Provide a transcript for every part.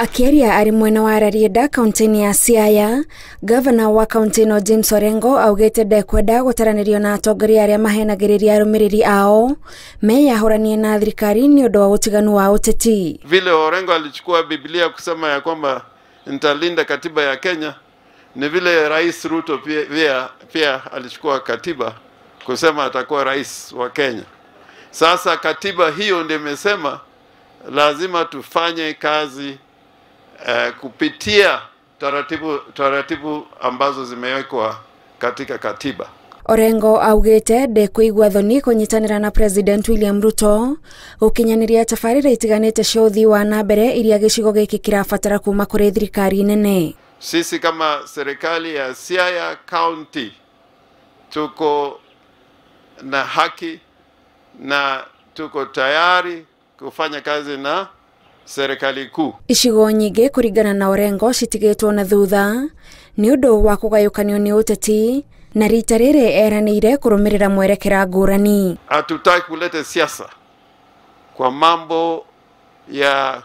Akiaria ari mwena wa Rarieda kaunti ya Siaya, Governor wa kaunti no James Orengo augete ndekwenda gũtaranĩrio na atongoria arĩa mahenagĩrĩria arũmĩrĩri ao meyahũranie na thirikari ni ũndũ wa ũtiganu wa ũteti. Vile Orengo alichukua Biblia kusema ya kwamba nitalinda katiba ya Kenya, ni vile Rais Ruto pia alichukua katiba kusema atakuwa rais wa Kenya. Sasa katiba hiyo ndio imesema lazima tufanye kazi kupitia taratibu ambazo zimewekwa katika katiba. Orengo augete ndekũigua thoni kũnyitanĩra na President William Ruto gũkinyanĩria tabarĩra itiganĩte cia ũthii wa na mbere iria gĩcigo gĩkĩ kĩrabatara kuma kũrĩ thirikari nene. Sisi kama serikali ya Siaya County tuko na haki na tuko tayari kufanya kazi na serikali kuu. Icigo nyingĩ kũringana na Orengo citigĩtwo na thutha ni ũndũ wa kũgayũkanio nĩ ũteti na rita rĩrĩ eranĩire kũrũmĩrĩra mwerekera ngũrani. Hatutaki kuleta siasa kwa mambo ya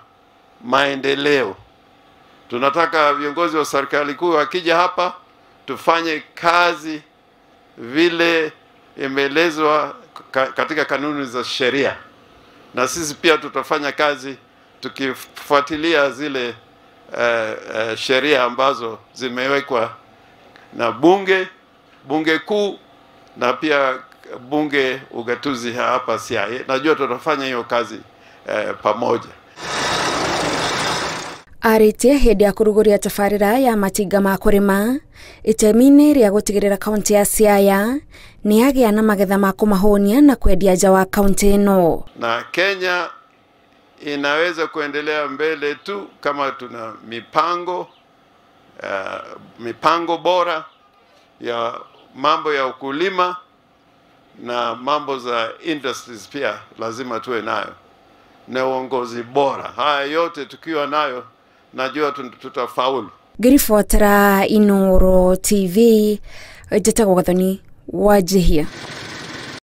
maendeleo. Tunataka viongozi wa serikali kuu wakija hapa tufanye kazi vile imeelezwa katika kanuni za sheria, na sisi pia tutafanya kazi tukifuatilia zile sheria ambazo zimewekwa na bunge kuu na pia bunge ugatuzi hapa Siaya. Najua tutafanya hiyo kazi pamoja. Aritie hĩndĩ ya kũrugũria tabarĩra ya matinga ma kũrĩma itemi-inĩ rĩa gũtigĩrĩra kaunti ya Siaya ni yagĩa na magetha ma kũmahũnia na kwendia nja wa kaunti ĩno. Na Kenya inaweza kuendelea mbele tu kama tuna mipango bora ya mambo ya ukulima na mambo za industries pia lazima tuwe nayo, na uongozi bora. Haya yote tukiwa nayo najua tutafaulu. Ngĩribotera Inoro TV, njĩtagwo Gathoni Wanjihia.